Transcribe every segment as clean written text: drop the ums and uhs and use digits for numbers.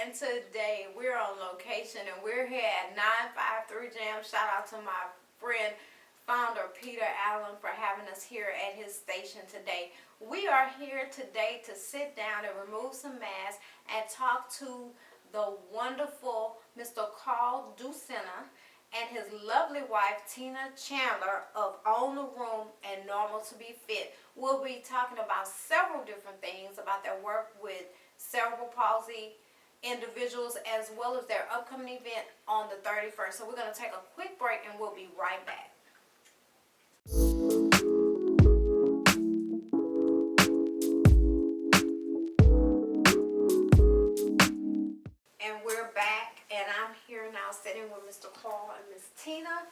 and today we're on location and we're here at 953 Jam. Shout out to my friend, founder Peter Allen, for having us here at his station today. We are here today to sit down and remove some masks and talk to the wonderful Mr. Carl Ducena and his lovely wife Tina Chandler of Own the Room and Normal to Be Fit. We'll be talking about several different things about their work with cerebral palsy individuals as well as their upcoming event on the 31st. So we're going to take a quick break and we'll be right back. And we're back, and I'm here now sitting with Mr. Carl and Miss Tina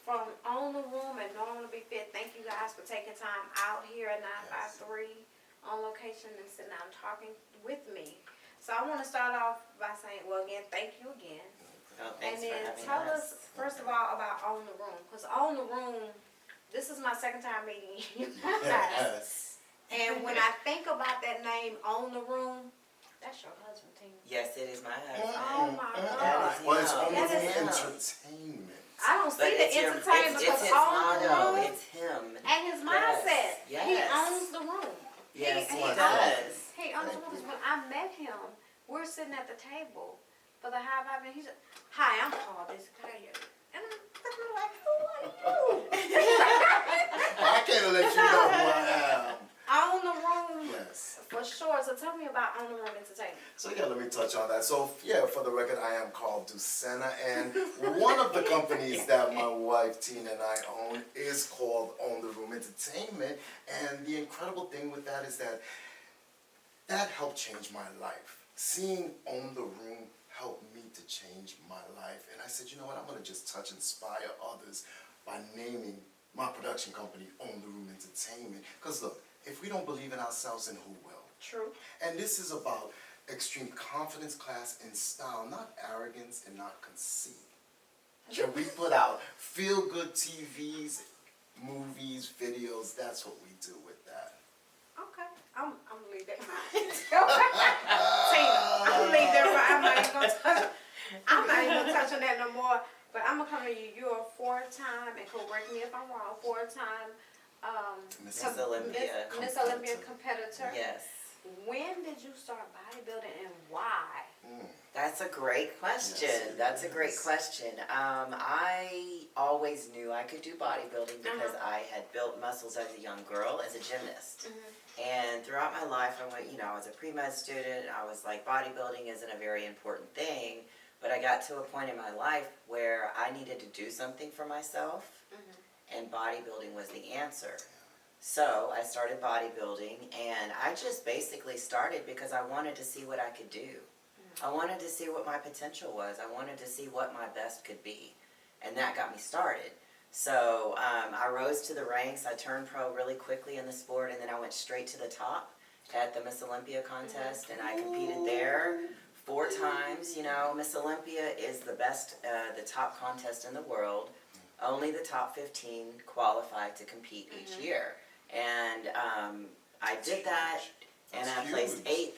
from Own the Room and Normal to Be Fit. Thank you guys for taking time out here at 953 on location and sitting down talking with me. So I want to start off by saying, well, again, thank you again. Oh, and then tell us, first of all, about Own the Room. Because Own the Room, this is my second time meeting you guys. Yes. And when I think about that name, Own the Room, that's your husband, Tina. Yes, it is my husband. Oh my God. That is Well, it's only That is entertainment. I don't see But the entertainment because it's his Own the motto. Room It's him. and his mindset. Yes. He owns the room. Yes, he owns- does. He owns the room. 'Cause when I met him, we're sitting at the table for the high five, and he said, "Hi, I'm Paul Desclaire." And I'm like, "Who are you?" I can't let you know who I am. Own the Room. Yes. For sure. So tell me about Own the Room Entertainment. So yeah, let me touch on that. So yeah, for the record, I am called Ducena, and one of the companies that my wife Tina and I own is called Own the Room Entertainment. And the incredible thing with that is that helped change my life. Seeing Own the Room helped me to change my life. And I said, you know what, I'm gonna just touch, inspire others by naming my production company Own the Room Entertainment. Because look, if we don't believe in ourselves, then who will? True. And this is about extreme confidence, class, and style, not arrogance and not conceit. And we put out feel-good TVs, movies, videos. That's what we do with that. Okay. I'm gonna leave that behind. Tina, I'm gonna leave that behind. I'm not even gonna touch on that no more. But I'm gonna come to you. You're a four-time, and correct me if I'm wrong, four-time Miss Olympia. Miss Olympia competitor. Yes. When did you start bodybuilding and why? That's a great question. Yes, That's a great question. I always knew I could do bodybuilding because I had built muscles as a young girl, as a gymnast. And throughout my life, I went, I was a pre-med student. I was like, bodybuilding isn't a very important thing. But I got to a point in my life where I needed to do something for myself, and bodybuilding was the answer. So I started bodybuilding, and I just basically started because I wanted to see what I could do. I wanted to see what my potential was. I wanted to see what my best could be, and that got me started. So I rose to the ranks. I turned pro really quickly in the sport, and then I went straight to the top at the Miss Olympia contest, and I competed there 4 times. Miss Olympia is the best, the top contest in the world. Only the top 15 qualify to compete each year. And I did that, and I placed 8th,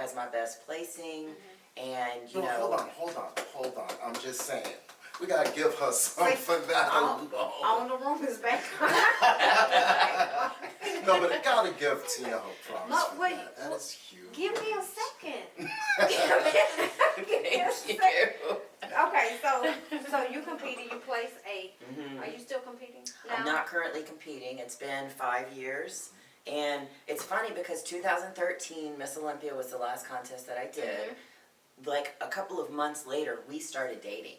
as my best placing. And, No, hold on. I'm just saying. We gotta give her some for that alone. Own the Room is back. No, but I gotta give Tina her props No, for wait, that. That is huge. Give me a second. Thank you. Okay, so you competed, you placed 8th. Are you still competing now? I'm not currently competing. It's been 5 years. And it's funny because 2013 Miss Olympia was the last contest that I did. Like a couple of months later, we started dating.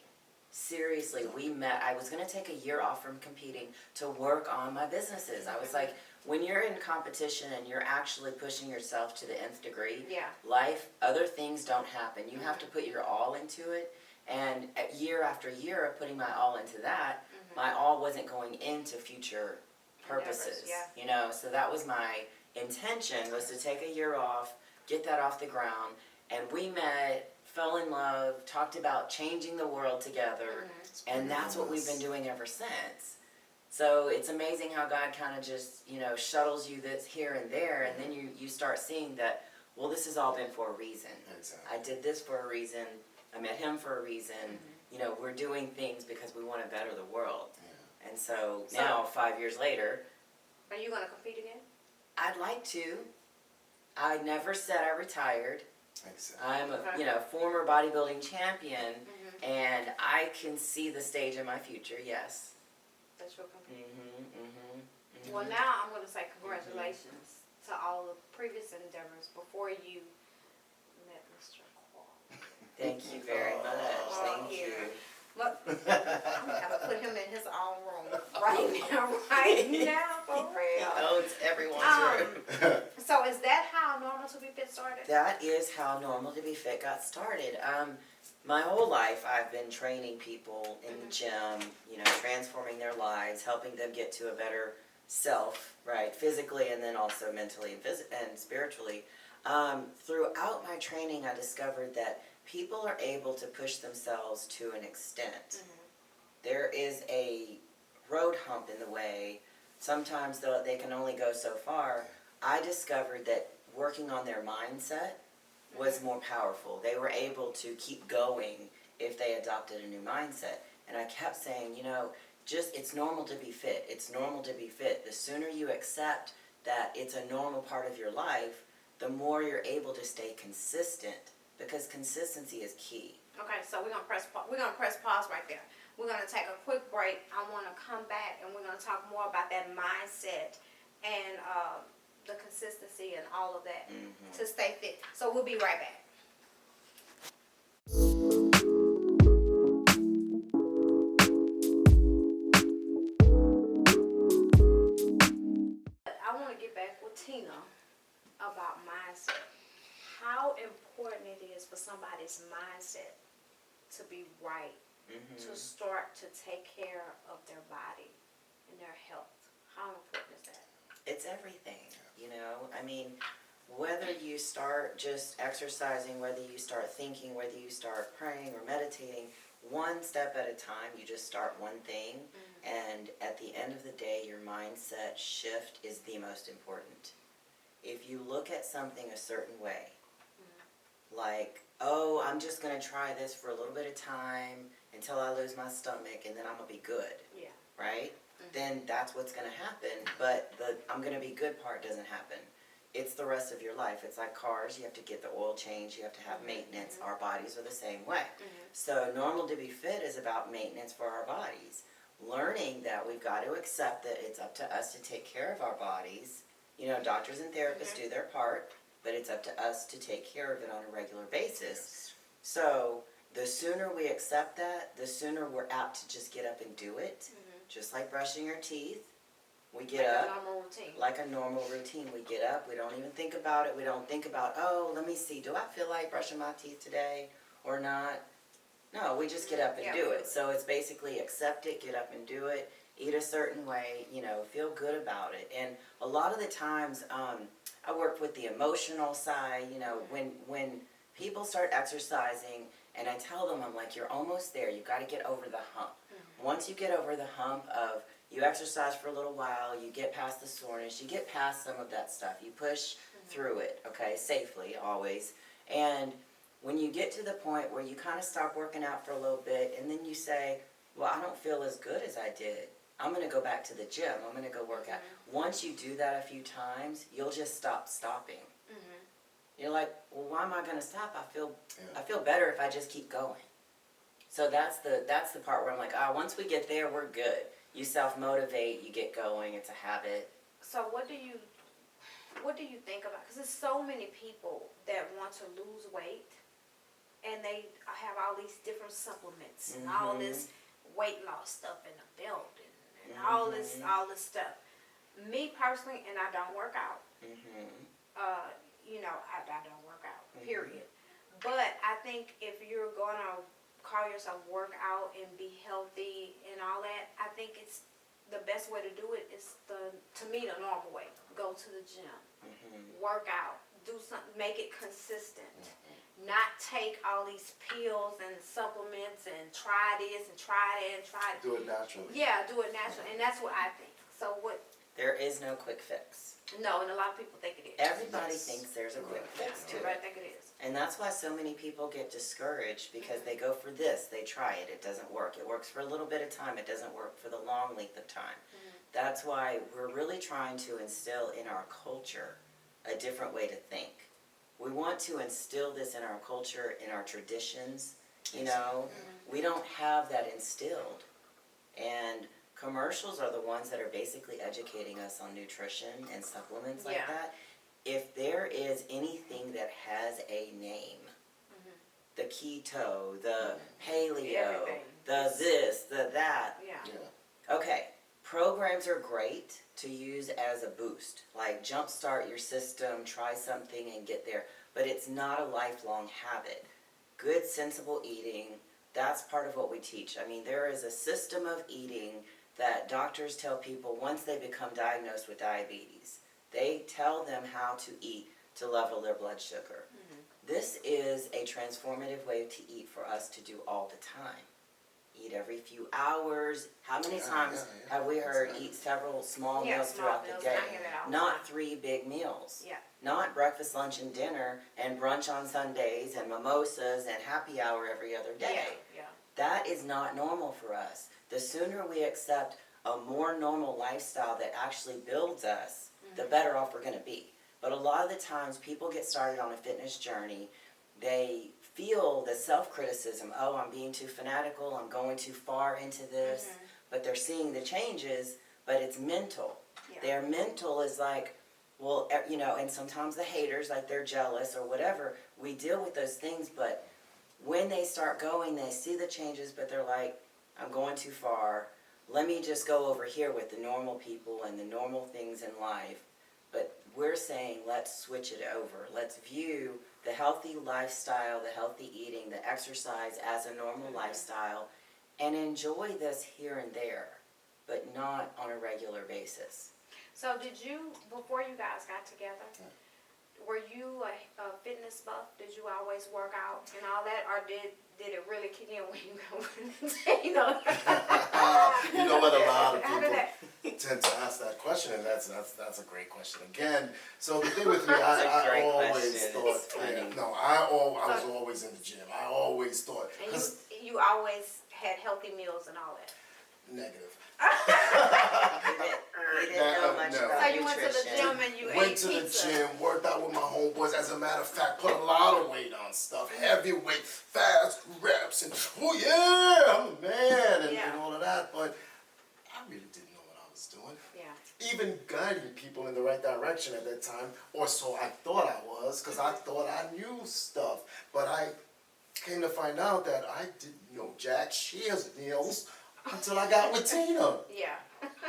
Seriously, we met. I was going to take a year off from competing to work on my businesses. I was like, when you're in competition and you're actually pushing yourself to the nth degree, other things don't happen. You have to put your all into it. And year after year of putting my all into that, my all wasn't going into future purposes. So that was my intention, was to take a year off, get that off the ground. And we met, fell in love, talked about changing the world together, and that's what we've been doing ever since. So it's amazing how God kind of just, shuttles you this here and there, and then you start seeing that well, this has all been for a reason. Exactly. I did this for a reason. I met him for a reason. You know, we're doing things because we want to better the world. Yeah. And so now, 5 years later, Are you going to compete again? I'd like to. I never said I retired. Exactly. I'm a former bodybuilding champion, and I can see the stage in my future. Yes. That you'll compete. Mm-hmm. Well, now I'm going to say congratulations to all the previous endeavors before you met Mr. Qual. Thank you very much. Thank you. Look, I'm going to have to put him in his own room right now, for real. He owns everyone's room. So is that how Normal to Be Fit started? That is how Normal to Be Fit got started. My whole life I've been training people in the gym, you know, transforming their lives, helping them get to a better self, right, physically and then also mentally and spiritually. Throughout my training, I discovered that people are able to push themselves to an extent. There is a road hump in the way. Sometimes they can only go so far. I discovered that working on their mindset was more powerful. They were able to keep going if they adopted a new mindset. And I kept saying, you know, it's normal to be fit. It's normal to be fit. The sooner you accept that it's a normal part of your life, the more you're able to stay consistent, because consistency is key. Okay, so we're gonna press pause right there. We're gonna take a quick break. I want to come back and we're gonna talk more about that mindset and the consistency and all of that to stay fit. So we'll be right back. I want to get back with Tina about mindset. How important it is for somebody's mindset to be right, to start to take care of their body and their health. How important is that? It's everything, you know. I mean, whether you start just exercising, whether you start thinking, whether you start praying or meditating, one step at a time, you just start one thing, and at the end of the day, your mindset shift is the most important. If you look at something a certain way, like, oh, I'm just going to try this for a little bit of time until I lose my stomach, and then I'm going to be good, right? Then that's what's going to happen, but the I'm going to be good part doesn't happen. It's the rest of your life. It's like cars. You have to get the oil change. You have to have maintenance. Our bodies are the same way. So Normal to Be Fit is about maintenance for our bodies. Learning that we've got to accept that it's up to us to take care of our bodies. You know, doctors and therapists do their part, but it's up to us to take care of it on a regular basis. So the sooner we accept that, the sooner we're apt to just get up and do it. Just like brushing your teeth. We get up. Like a normal routine. Like a normal routine. We get up. We don't even think about it. We don't think about, oh, let me see. Do I feel like brushing my teeth today or not? No, we just get up and do it. So it's basically accept it, get up and do it, eat a certain way, you know, feel good about it. And a lot of the times, I work with the emotional side, you know, when people start exercising and I tell them, I'm like, you're almost there. You've got to get over the hump. Once you get over the hump of you exercise for a little while, you get past the soreness, you get past some of that stuff, you push through it, okay, safely, always. And when you get to the point where you kind of stop working out for a little bit and then you say, well, I don't feel as good as I did. I'm going to go back to the gym. I'm going to go work out. Once you do that a few times, you'll just stop stopping. You're like, well, why am I going to stop? I feel better if I just keep going. So that's the part where I'm like, once we get there, we're good. You self-motivate, you get going, it's a habit. So what do you think about, because there's so many people that want to lose weight and they have all these different supplements and all this weight loss stuff in the belt and all this stuff. Me personally, and I don't work out. You know, I don't work out, period. But I think if you're going to call yourself work out and be healthy and all that, I think it's the best way to do it is to me the normal way. Go to the gym, work out, do something, make it consistent. Not take all these pills and supplements and try this and try that and try that. Do it naturally. Yeah, do it naturally, and that's what I think. So what There is no quick fix. No, and a lot of people think it is. Everybody Yes. thinks there's a quick fix to Everybody it. think it is. And that's why so many people get discouraged, because they go for this, they try it, it doesn't work. It works for a little bit of time, it doesn't work for the long length of time. That's why we're really trying to instill in our culture a different way to think. We want to instill this in our culture, in our traditions, you know. We don't have that instilled. And commercials are the ones that are basically educating us on nutrition and supplements like Yeah. that. If there is anything that has a name, the keto, the paleo, Everything. the this, the that, Yeah. Yeah. okay, programs are great to use as a boost. Like jumpstart your system, try something and get there. But it's not a lifelong habit. Good, sensible eating, that's part of what we teach. I mean, there is a system of eating that doctors tell people once they become diagnosed with diabetes. They tell them how to eat to level their blood sugar. This is a transformative way to eat for us to do all the time. Eat every few hours. How many times have we heard Exactly. eat several small Yeah, meals small throughout meals, the and day? I hear that all the Not time. 3 big meals. Yeah. Not breakfast, lunch, and dinner, and brunch on Sundays, and mimosas, and happy hour every other day. Yeah. That is not normal for us. The sooner we accept a more normal lifestyle that actually builds us, the better off we're going to be. But a lot of the times people get started on a fitness journey, they feel the self-criticism, oh, I'm being too fanatical, I'm going too far into this, but they're seeing the changes, but it's mental. Yeah. Their mental is like, well, you know, and sometimes the haters, like they're jealous or whatever, we deal with those things, but when they start going, they see the changes, but they're like, I'm going too far. Let me just go over here with the normal people and the normal things in life. But we're saying, let's switch it over. Let's view the healthy lifestyle, the healthy eating, the exercise as a normal lifestyle, and enjoy this here and there, but not on a regular basis. So did you, before you guys got together, were you a fitness buff? Did you always work out and all that, or did it really kick in when you go? You know. You know what? A lot of How did people that? tend to ask that question, and that's a great question. Again, so the thing with me, That's a I great always question. thought, It's funny. I was always in the gym. I always thought, And 'cause you always had healthy meals and all that. negative. He didn't know much No. about So you went to the nutrition. gym and you Went ate to pizza. the gym, worked out with my homeboys. As a matter of fact, put a lot of weight on stuff, heavy weight, fast reps, and oh yeah, I'm a man, and all of that. But I really didn't know what I was doing. Yeah. Even guiding people in the right direction at that time, or so I thought I was, because I thought I knew stuff. But I came to find out that I didn't know jack shit's meals until I got with Tina. Yeah.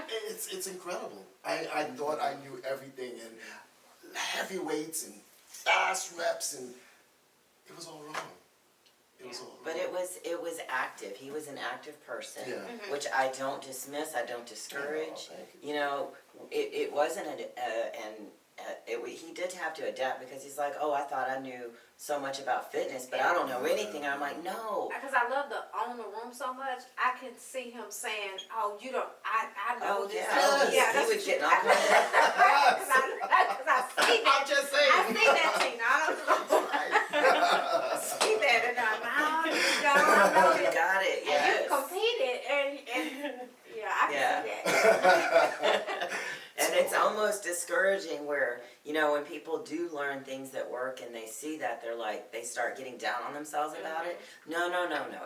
It's incredible. I thought I knew everything, and heavy weights and fast reps, and it was all wrong. It was all wrong. But it was active. He was an active person, Yeah. which I don't dismiss. I don't discourage. Oh, thank you. You know, it wasn't he did have to adapt, because he's like, oh, I thought I knew so much about fitness, but I don't know anything. I'm like, no. Because I love to own the room so much, I can see him saying, "Oh, you don't. I know Oh, this." yeah. Yeah, He that's would what get you- all kinds of- Because I see that. I'm just saying. I see that, Tina. I don't know. I see that, and I'm like, I know You this. got it, And yes. you competed, and yeah, I can Yeah. see that. And it's almost discouraging where, you know, when people do learn things that work and they see that, they're like, they start getting down on themselves about it. No.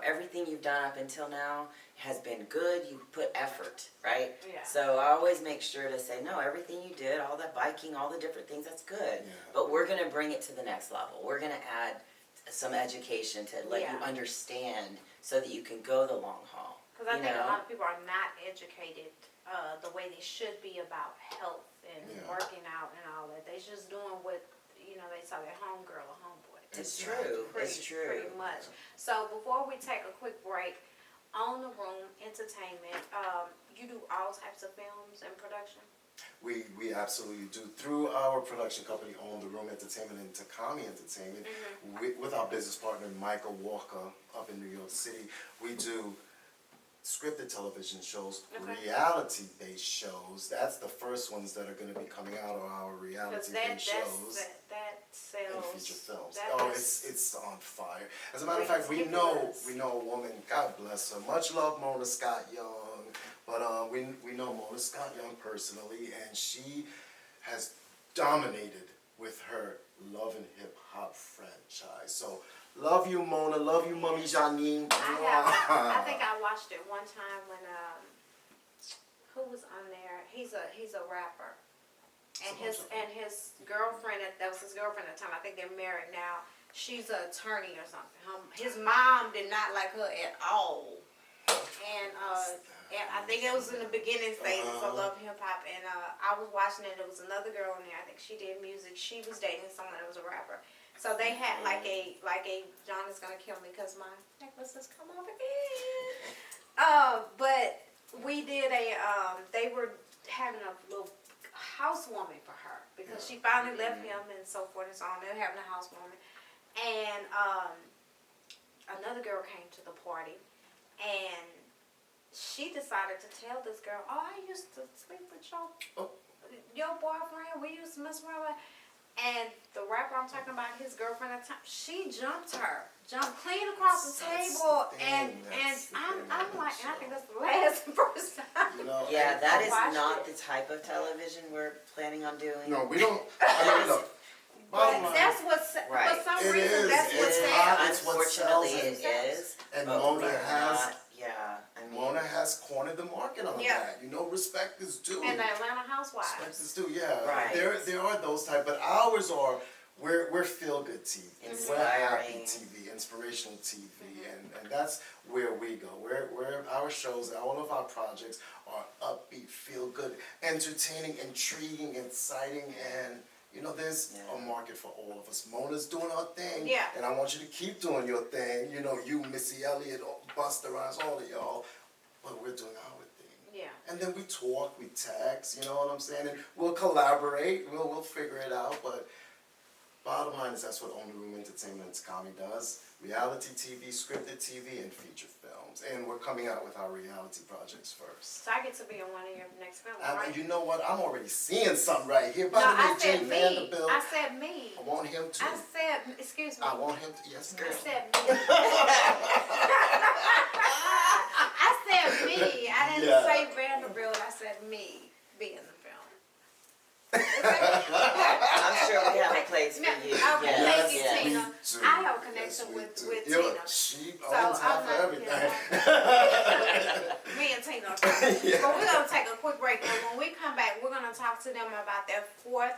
Everything you've done up until now has been good. You put effort, right? Yeah. So I always make sure to say, no, everything you did, all that biking, all the different things, that's good. Yeah. But we're going to bring it to the next level. We're going to add some education to let you Yeah. understand so that you can go the long haul. Because I you think know? a lot of people are not educated the way they should be about health and Yeah. working out and all that. They're just doing what, you know, they saw their homegirl or homeboy. It's Exactly. true. It's Pretty true. much. So before we take a quick break, On the Room Entertainment, you do all types of films and production? We absolutely do. Through our production company, On the Room Entertainment and Takami Entertainment, with our business partner, Michael Walker, up in New York City, we do scripted television shows, Okay. reality-based shows. That's the first ones that are going to be coming out are our Because reality-based shows. that And sells. feature films. That Oh, has- it's on fire. As a matter of fact, we know a woman. God bless her. Much love, Mona Scott Young. But we know Mona Scott Young personally, and she has dominated with her Love and Hip Hop franchise. So love you, Mona. Love you, Mommy Janine. I think I watched it one time when who was on there? He's a rapper. And his girlfriend, that was his girlfriend at the time, I think they're married now, she's an attorney or something. His mom did not like her at all. And I think it was in the beginning stages of Love Hip Hop, and I was watching it, there was another girl in there, I think she did music, she was dating someone that was a rapper. So they had like a John is gonna kill me because my necklace has come off again. But we did they were having a little housewarming for her because she finally left him and so forth and so on. They were having a housewarming, and another girl came to the party, and she decided to tell this girl, "Oh, I used to sleep with your boyfriend. We used to mess around with." And the rapper I'm talking about, his girlfriend at the time, she jumped clean across the table, and I'm like, and I think that's the last first time. You know, Yeah, that is watched not it. the type of television we're planning on doing. no, we don't. I mean, look. But Bottom line, that's what, Right. for some It reason, is. that's what It's sells. hot. It's what sells Unfortunately, it. it is. And but Mona we're has not- yeah, I mean, Mona has cornered the market on Yeah. that. You know, respect is due. And the Atlanta Respect Housewives. is due. Yeah, Right. there are those type, but ours are we're feel good TV. We're happy Inspiring. TV, inspirational TV, and that's where we go. Where our shows, all of our projects are upbeat, feel good, entertaining, intriguing, exciting, and you know, there's a market for all of us. Mona's doing her thing, Yeah. and I want you to keep doing your thing. You know, you, Missy Elliott, Busta Rhymes, all of y'all, but we're doing our thing. Yeah. And then we talk, we text, you know what I'm saying? And we'll collaborate, we'll figure it out, but bottom line is that's what On the Room Entertainment Kami does. Reality TV, scripted TV, and feature films. And we're coming out with our reality projects first. So I get to be in one of your next films, And right? you know what? I'm already seeing something right here. By No, the way, I said Jay me. Vanderbilt, I said me. I want him to. I said, excuse me. I want him to. Yes, I girl. said me. I said me. I didn't Yeah. say Vanderbilt. I said me be in the film. I'm sure we have a place for you. Okay, Yes, thank you, yes. Tina. We do. I have a connection Yes, we with do. Tina. She So owns half I'm of not, everything. Me and Tina. But we're gonna take a quick break, and when we come back, we're gonna talk to them about their 4th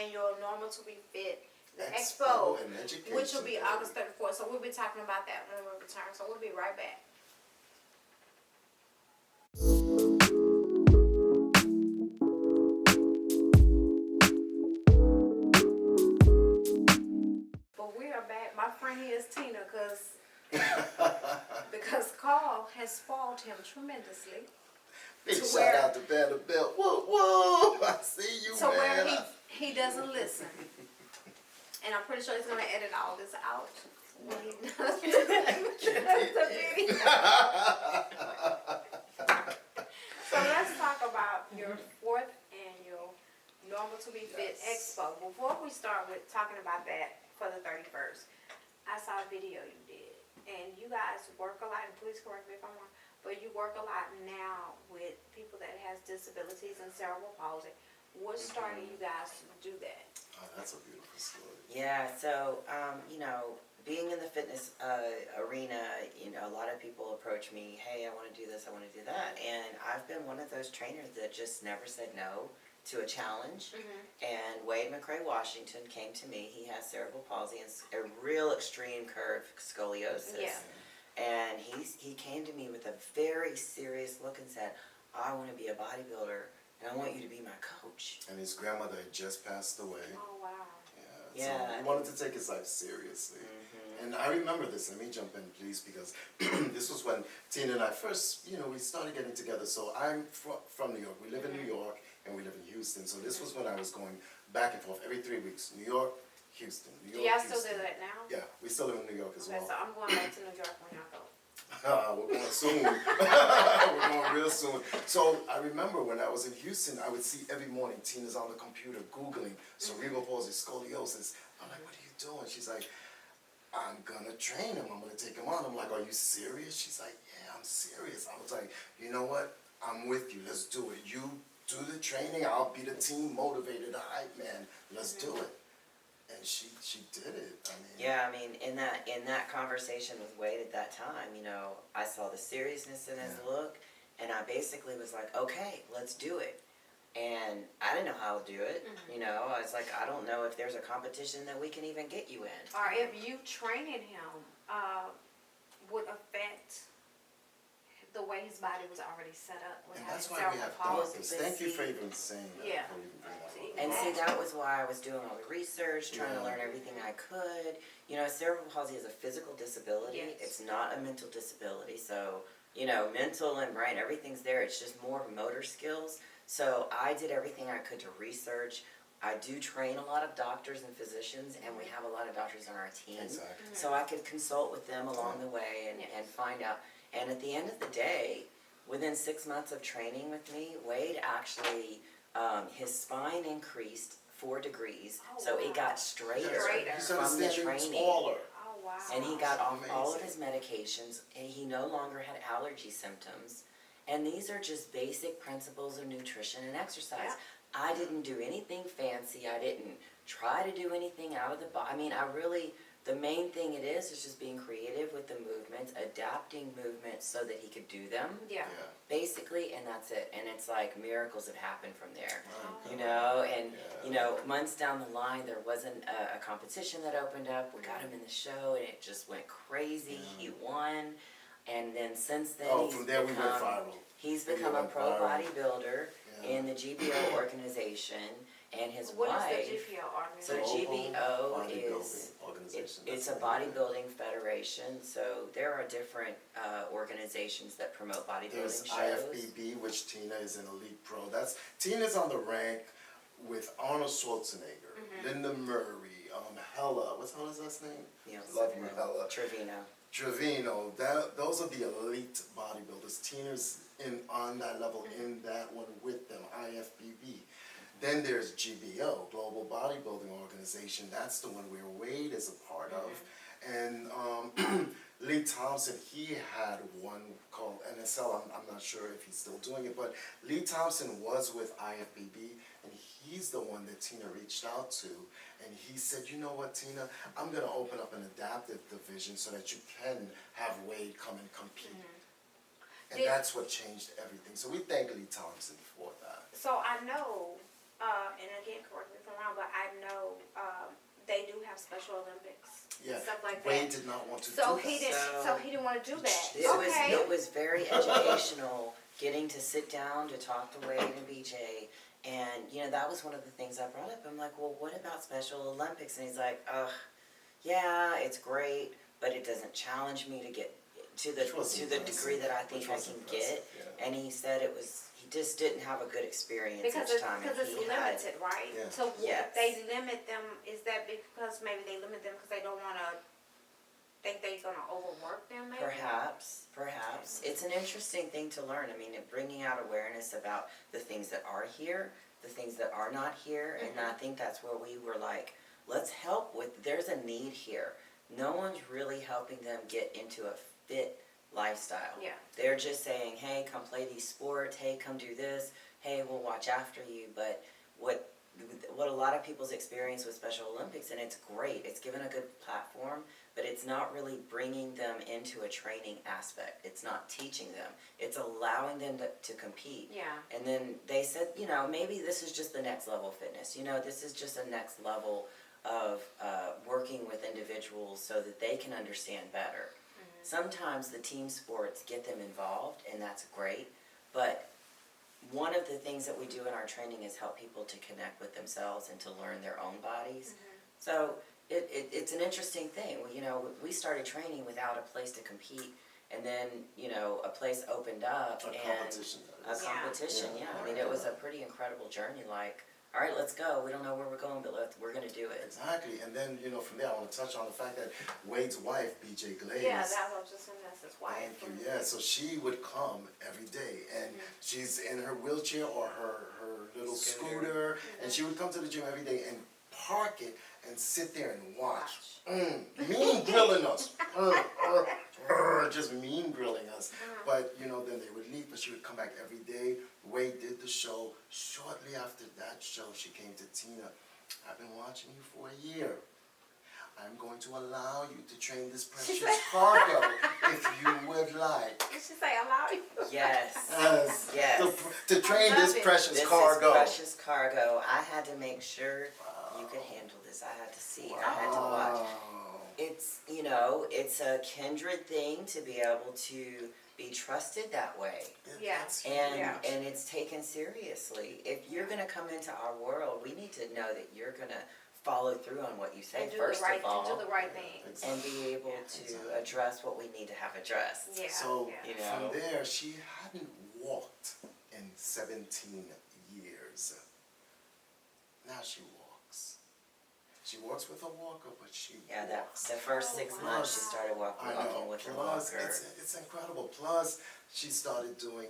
annual Normal to Be Fit, the Expo, and education. which will be August 34th. So we'll be talking about that when we return. So we'll be right back. But we are back. My friend here is Tina, because Carl has spoiled him tremendously. Big to shout where- out to Vanderbilt. Whoa, whoa! I see you, To man. where he doesn't listen. And I'm pretty sure he's gonna edit all this out when he does the video. So let's talk about your 4th annual Normal to Be Fit Expo. Before we start with talking about that for the 31st, I saw a video you did. And you guys work a lot, and please correct me if I'm wrong, but you work a lot now with people that has disabilities and cerebral palsy. What started you guys to do that? Oh, that's a beautiful story. Yeah, so, you know, being in the fitness arena, you know, a lot of people approach me, hey, I want to do this, I want to do that. And I've been one of those trainers that just never said no to a challenge. And Wade McCray Washington came to me. He has cerebral palsy and a real extreme curve scoliosis. Yeah. And he came to me with a very serious look and said, I want to be a bodybuilder and I want you to be my coach. And his grandmother had just passed away. Oh, wow. Yeah. So he wanted to take his life seriously. And I remember this. Let me jump in, please, because this was when Tina and I first, you know, we started getting together. So I'm from New York. We live in New York, and we live in Houston. So this was when I was going back and forth every 3 weeks. New York, Houston. New Do York, y'all still Houston. do that now? Yeah, we still live in New York as Okay, well. so I'm going back to New York when y'all go. We're going soon. We're going real soon. So I remember when I was in Houston, I would see every morning Tina's on the computer Googling cerebral palsy, scoliosis. I'm like, what are you doing? She's like, I'm gonna train him. I'm gonna take him on. I'm like, are you serious? She's like, yeah, I'm serious. I was like, you know what? I'm with you. Let's do it. You do the training. I'll be the team motivated, the hype man. Let's do it. And she did it. I mean, Yeah, I mean, in that conversation with Wade at that time, you know, I saw the seriousness in his look, and I basically was like, okay, let's do it. And I didn't know how to do it. You know, I was like, I don't know if there's a competition that we can even get you in. Or if you training him would affect the way his body was already set up. and that's why we have doctors. Thank you for even saying that. Yeah. before you even bring that up. And see, that was why I was doing all the research, trying to learn everything I could. You know, cerebral palsy is a physical disability. Yes. It's not a mental disability. So, you know, mental and brain, everything's there. It's just more motor skills. So I did everything I could to research. I do train a lot of doctors and physicians, and we have a lot of doctors on our team. Exactly. So I could consult with them along the way and find out. And at the end of the day, within 6 months of training with me, Wade actually, his spine increased 4 degrees. Oh, so it wow. got straighter He started from the standing training. taller. Oh, wow. And he got off all of Amazing. his medications, and he no longer had allergy symptoms. And these are just basic principles of nutrition and exercise. Yeah. I didn't do anything fancy. I didn't try to do anything out of the box. I mean, the main thing it is just being creative with the movements, adapting movements so that he could do them, Yeah. basically, and that's it. And it's like miracles have happened from there. Right. You know, and you know, months down the line, there wasn't a competition that opened up. We got him in the show, and it just went crazy. He won, and then since then, Oh, from there we went viral. he's From become there a went pro viral. bodybuilder Yeah. in the GBO organization, and his What wife. is the GPO So organization? GBO Bodybuilding is organization. it's a That's the name. bodybuilding federation. So there are different organizations that promote bodybuilding There's shows. IFBB, which Tina is an elite pro. Tina's on the rank with Arnold Schwarzenegger, Linda Murray, Hella. What's Hella's last name? You know, Love you, Hella. Trevino. Trevino. Those are the elite bodybuilders. Tina's on that level in that one with them. IFBB. Then there's GBO, Global Bodybuilding Organization. That's the one where Wade is a part of. And Lee Thompson, he had one called NSL. I'm not sure if he's still doing it, but Lee Thompson was with IFBB, and he's the one that Tina reached out to. And he said, you know what, Tina, I'm going to open up an adaptive division so that you can have Wade come and compete. And that's what changed everything. So we thank Lee Thompson for that. So I know, and again, correct me if I'm wrong, but I know they do have Special Olympics Yeah, and stuff like Wade that. did not want to So do he that. didn't. So he didn't want to do that. It Okay. was very educational getting to sit down to talk to Wade and BJ. And, you know, that was one of the things I brought up. I'm like, well, what about Special Olympics? And he's like, yeah, it's great, but it doesn't challenge me to get to the Which was degree that I think Which I was can impressive, get. yeah. And he said he just didn't have a good experience Because each time. it's and he had- limited, right? Yeah. So Yes. they limit them. Is that because maybe they limit them because they don't want to think they're gonna overwork them? Maybe. Perhaps. It's an interesting thing to learn. I mean, bringing out awareness about the things that are here, the things that are not here, and I think that's where we were like, let's help with, there's a need here. No one's really helping them get into a fit lifestyle. Yeah. They're just saying, hey, come play these sports, hey, come do this, hey, we'll watch after you, but what a lot of people's experience with Special Olympics, and it's great, it's given a good platform, but it's not really bringing them into a training aspect. It's not teaching them. It's allowing them to compete. Yeah. And then they said, you know, maybe this is just the next level of fitness. You know, this is just a next level of working with individuals so that they can understand better. Sometimes the team sports get them involved, and that's great, but one of the things that we do in our training is help people to connect with themselves and to learn their own bodies. So it's an interesting thing. You know, we started training without a place to compete, and then, you know, a place opened up A and competition. a competition, Yeah. yeah. I mean, it was a pretty incredible journey. Like, all right, let's go. We don't know where we're going, but we're gonna do it. Exactly, and then, you know, from there, I want to touch on the fact that Wade's wife, BJ Glaze. Yeah, that was just that's his wife. Thank you, yeah, so she would come every day, and she's in her wheelchair or her little scooter, and she would come to the gym every day and park it and sit there and watch. Mean grilling us. Just mean grilling us. But, you know, then they would leave, but she would come back every day. Wade did the show. Shortly after that show, she came to Tina. I've been watching you for a year. I'm going to allow you to train this precious cargo if you would like. Did she say allow you? Yes. Yes. To train this precious This cargo. is precious cargo. I had to make sure you could handle this. I had to see. I had to watch. It's, you know, it's a kindred thing to be able to be trusted that way. Yeah. And it's taken seriously. If you're going to come into our world, we need to know that you're going to follow through on what you say And do first the right, of all. do the right thing. And be able to address what we need to have addressed. Yeah. So You from know. there, she hadn't walked in 17 years. Now she walks. She walks with a walker, but she walks. The first 6 months she started walking with a Plus, walker. it's incredible. Plus, she started doing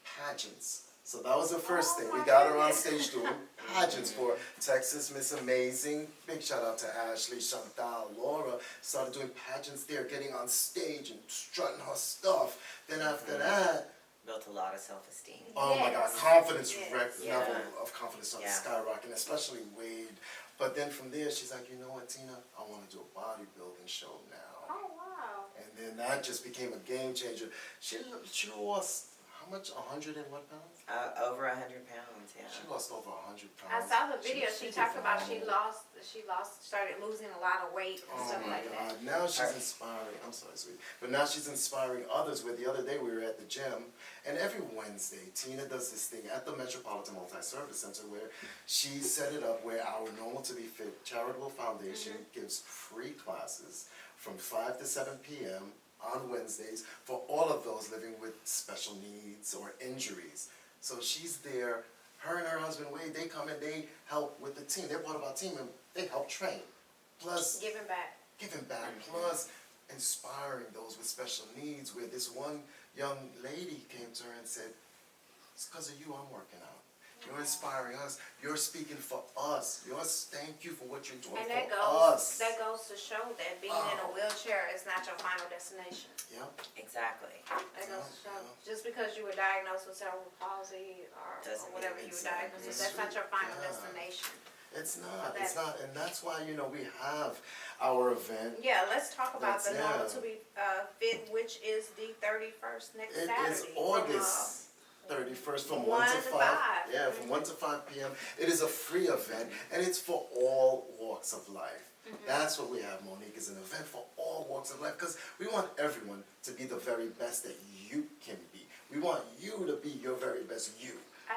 pageants. So that was the first thing. We got her on stage doing pageants for Texas Miss Amazing. Big shout out to Ashley, Chantal, Laura. Started doing pageants there, getting on stage and strutting her stuff. Then after that, Built a lot of self-esteem. oh my God, Yes. confidence, Yes. level of confidence started Yeah. skyrocketing, especially Wade. But then from there, she's like, you know what, Tina, I want to do a bodybuilding show now. Oh, wow. And then that just became a game changer. She lost, how much, 100 and what pounds? Over 100 pounds, yeah. She lost over 100 I pounds. saw the video. She did talked about she phenomenal. started losing a lot of weight and Oh stuff my like God, that. now she's inspiring, I'm sorry, sweetie, but now she's inspiring others. Where the other day we were at the gym, and every Wednesday, Tina does this thing at the Metropolitan Multi-Service Center where she set it up where our Normal to Be Fit Charitable Foundation gives free classes from 5 to 7 p.m. on Wednesdays for all of those living with special needs or injuries. So she's there, her and her husband Wade, they come and they help with the team. They're part of our team and they help train. Plus, Giving back. giving back, plus inspiring those with special needs, where this one young lady came to her and said, it's because of you I'm working out. You're inspiring us. You're speaking for us. Thank you for what you're doing And that for goes us. to show that being in a wheelchair is not your final destination. Yep. Exactly. That goes to show. Just because you were diagnosed with cerebral palsy or Doesn't whatever mean you were exactly. diagnosed with, that's not your final Yeah. destination. It's not, and that's why, you know, we have our event. Yeah, let's talk about the That's- Normal yeah. to Be Fit, which is the 31st next It Saturday. is from, August 31st from 1 1 to to 5. 5. Yeah, from 1 to 5 p.m. It is a free event, and it's for all walks of life. That's what we have, Monique, is an event for all walks of life, because we want everyone to be the very best that you can be. We want you to be your very best you.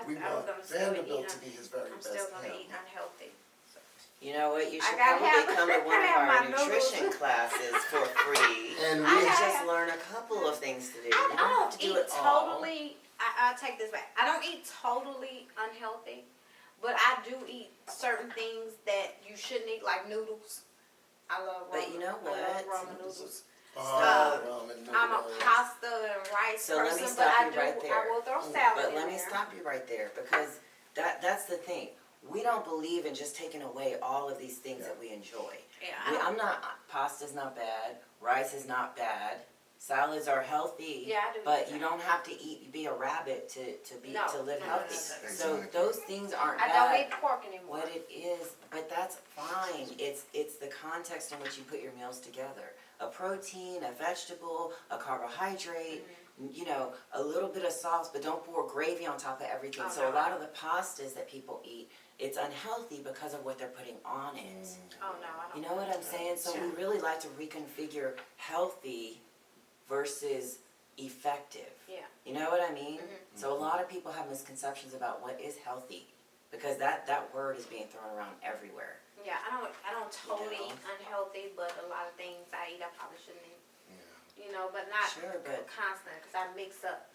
We I was want gonna still Vanderbilt eat to be his very I'm best still going to him. eat unhealthy. You know what? You should gotta probably have- come to one I of have our my noodles. nutrition classes for free. And You we just learn a couple of things to do. You I don't have don't to do eat it all. totally, I'll take this back. I don't eat totally unhealthy, but I do eat certain things that you shouldn't eat, like noodles. I love ramen. But you know I love what? ramen noodles. ramen I'm a noodles. pasta and rice So let me person, stop but I you do, right there. I will throw salad But in let me there. stop you right there, because that's the thing. We don't believe in just taking away all of these things that we enjoy. Yeah, Pasta's not bad, rice is not bad, salads are healthy. Yeah, I do But eat you that. don't have to be a rabbit to live no, healthy. no. So Exactly. those things aren't I bad. don't eat pork anymore. What it is, but that's fine. It's the context in which you put your meals together. A protein, a vegetable, a carbohydrate, you know, a little bit of sauce, but don't pour gravy on top of everything. Oh, So no. a lot of the pastas that people eat, it's unhealthy because of what they're putting on it. Oh, no, I don't. You know what I'm saying? So we really like to reconfigure healthy versus effective. Yeah. You know what I mean? So a lot of people have misconceptions about what is healthy, because that word is being thrown around everywhere. Yeah, I don't totally You know? eat unhealthy, but a lot of things I eat I probably shouldn't eat. Yeah. You know, but not Sure, but- constant, because I mix up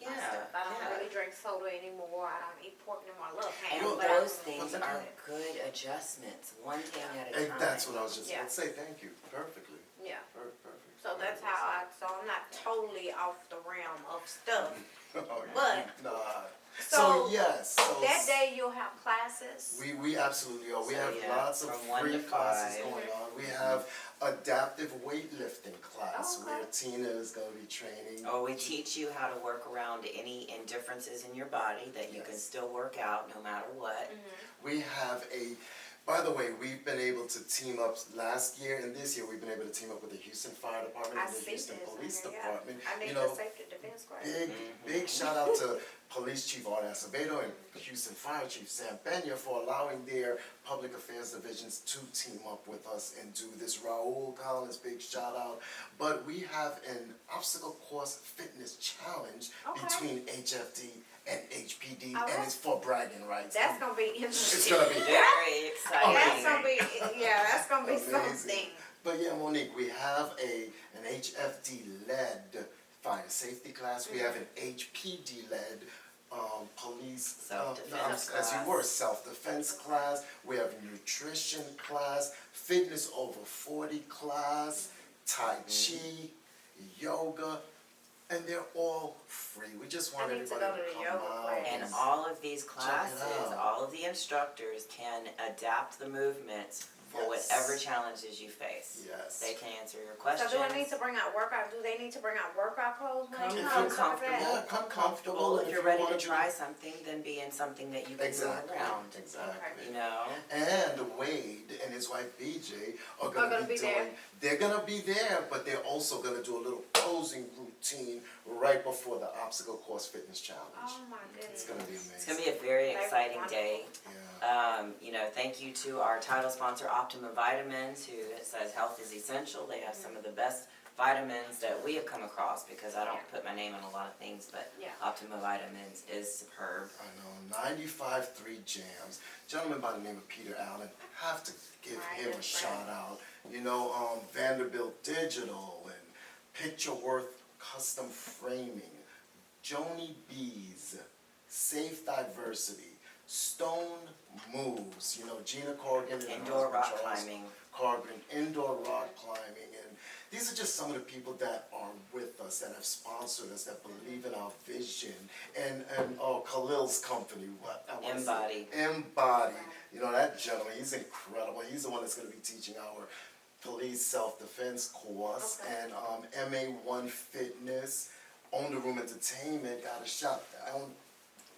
my Yeah, stuff. I don't yeah. really drink drink soda anymore. I don't eat pork anymore. I love ham. And but those I- things are good adjustments, one thing at a Hey, time. that's what I was just Yeah. going to say. Thank you. Perfectly. Yeah. Perfect. So that's how so I'm not totally off the realm of stuff. Oh, yeah. But- Nah. So, yes. So that day you'll have classes. we absolutely are. We So, have yeah, lots of from 1 free to classes 5. going on. We have adaptive weightlifting class Okay. where Tina is going to be training. Or we teach you how to work around any indifferences in your body that you can Yes. still work out no matter what. We have by the way, we've been able to team up last year and this year. We've been able to team up with the Houston Fire Department I and the see Houston this Police in there, Department. I need You the know, safety defense class. big shout out to Police Chief Art Acevedo and Houston Fire Chief Sam Pena for allowing their public affairs divisions to team up with us and do this. Raul Collins, big shout out. But we have an obstacle course fitness challenge Okay. between HFD and HPD, Okay. and it's for bragging rights. That's gonna be interesting. It's gonna be Very exciting. That's gonna be that's gonna be amazing. something. But yeah, Monique, we have an HFD led fire safety class. We have an HPD led police Self-defense as you class. were, self-defense class. We have nutrition class, fitness over 40 class, Tai Chi, yoga, and they're all free. We just want I need to everybody go to the come yoga out. class. And all of these Check it classes, out. all of the instructors can adapt the movements for Yes. whatever challenges you face. Yes. They can answer your So questions. do I need to bring out workout? Do they need to bring out workout clothes when Come they if come? you're Stuff like comfortable. that? Yeah, come comfortable. Comfortable. and If you're you ready to wanna try something, then be in something that you can Exactly. move around. Exactly. You know? And Wade and his wife BJ are gonna gonna be be there. doing. They're gonna be there, but they're also gonna do a little posing routine right before the obstacle course fitness challenge. Oh my It's goodness. gonna be It's amazing. going to be a very They were exciting wonderful. day. Yeah. You know, thank you to our title sponsor, Optima Vitamins, who says health is essential. They have some of the best vitamins that we have come across because I don't put my name on a lot of things, but Yeah. Optima Vitamins is superb. I know, 95.3 Jams. Gentleman by the name of Peter Allen, have to give Right, him a that's shout out. You know, Vanderbilt Digital and Pictureworth Custom Framing, Joni Bees, Safe Diversity, Stone Moves, you know, Gina Corrigan and her Indoor husband rock Charles climbing. Corrigan, indoor rock climbing, and these are just some of the people that are with us, that have sponsored us, that believe in our vision, and Khalil's company, what? I wanna say- Embody. Embody. You know, that gentleman, he's incredible. He's the one that's gonna be teaching our police self-defense course, Okay. and MA1 Fitness, On the Room Entertainment, got a shop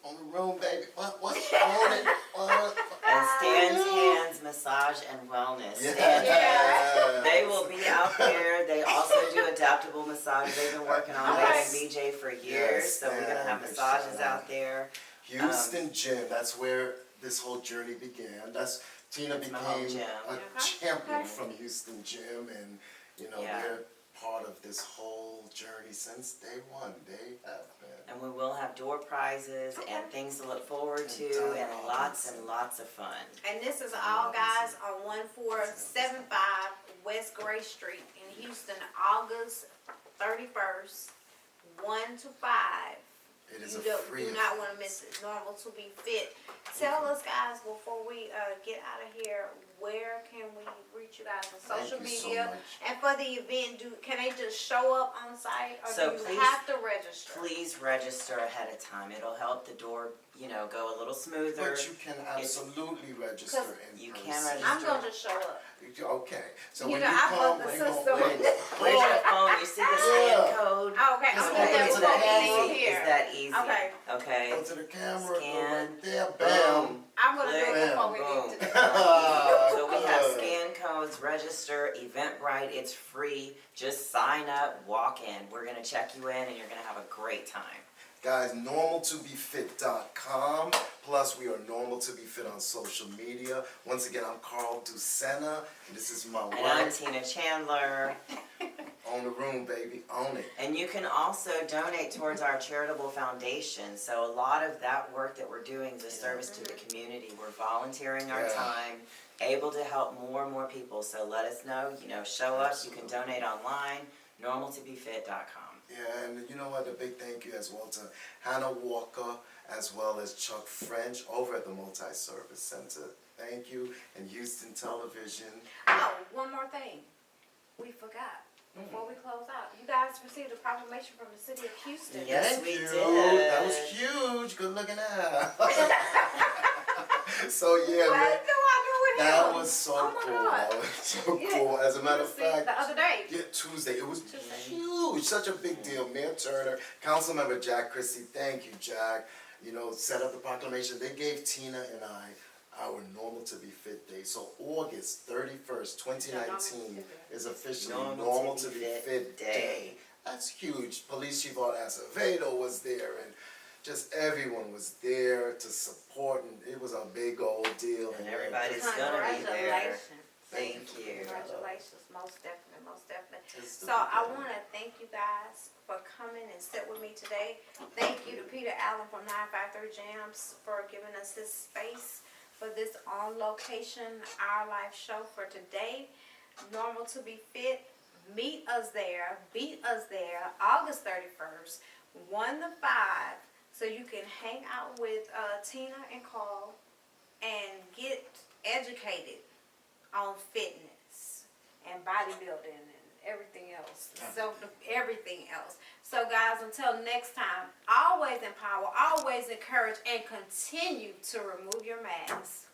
on the room, baby. What? On it. What? And Stan's Hands Massage and Wellness. Yeah. Stan's They will be out there. They also do adaptable massage. They've been working on Okay. that in BJ for years. Yes, So we're going to have and massages shout out. out there. Houston Gym, that's where this whole journey began. That's Tina That's my home became gym. a Okay. champion Okay. from Houston Gym, and you know Yeah. we're part of this whole journey since day one. They have been. And we will have door prizes Okay. and things to look forward And to Diamond and lots Robinson. of fun. And this is all guys on 1475 West Gray Street in Houston, August 31st, 1 to 5. It is You a do free. not want to miss it. Normal to be fit. Tell us, guys, before we get out of here, where can we reach you guys on social Thank you so media? much. And for the event, can they just show up on site, or So do you please- have to register? Please register ahead of time. It'll help the door, you know, go a little smoother. But you can absolutely register in You person. can register. I'm gonna just show up. Okay, so You when know, you I come, love the we're gonna system. wait. Where's your phone? You see the scan Yeah. code? Oh, okay, Just I'm go gonna into have the to camera. leave here. Is that easy? Okay. Okay. Go to the camera, go Scan. right there, bam. Boom. I'm gonna do it Bam, before we boom. leave today. So we have scan codes, register, Eventbrite, it's free. Just sign up, walk in. We're gonna check you in and you're gonna have a great time. Guys, normaltobefit.com. Plus, we are Normal to Be Fit on social media. Once again, I'm Carl Ducena, and this is my And I'm wife. Tina Chandler. On the room, baby, own it. And you can also donate towards our charitable foundation. So a lot of that work that we're doing is a service to the community. We're volunteering our Yeah. time, able to help more and more people. So let us know, you know, show up. You can donate online, normaltobefit.com. Yeah, and you know what? A big thank you as well to Hannah Walker as well as Chuck French over at the Multi-Service Center. Thank you. And Houston Television. Oh, one more thing. We forgot. Before we close out, you guys received a proclamation from the city of Houston. Yes, Thank we you. did. That was huge. Good looking out. So yeah, What man, do I do with that him? was so Oh my cool. God. That was so Yeah. cool. As a matter of Tuesday, fact, the other day. yeah, Tuesday. It was Tuesday. huge. Such a big deal. Mayor Turner, Councilmember Jack Christie. Thank you, Jack. You know, set up the proclamation. They gave Tina and I our Normal to Be Fit Day. So August 31st, 2019 is officially Normal to Be Fit Day. That's huge. Police Chief Art Acevedo was there, and just everyone was there to support, and it was a big old deal. And everybody's gonna be there. Congratulations. Thank you. Congratulations, most definitely, most definitely. It's the So I beginning. want to thank you guys for coming and sit with me today. Thank you to Peter Allen from 953 Jams for giving us this space for this on location Our Life show for today. Normal to Be Fit. Meet us there. Beat us there. August 31st, 1 to 5. So you can hang out with Tina and Carl and get educated on fitness and bodybuilding and everything else. Everything else. So guys, until next time, always empower, always encourage, and continue to remove your mask.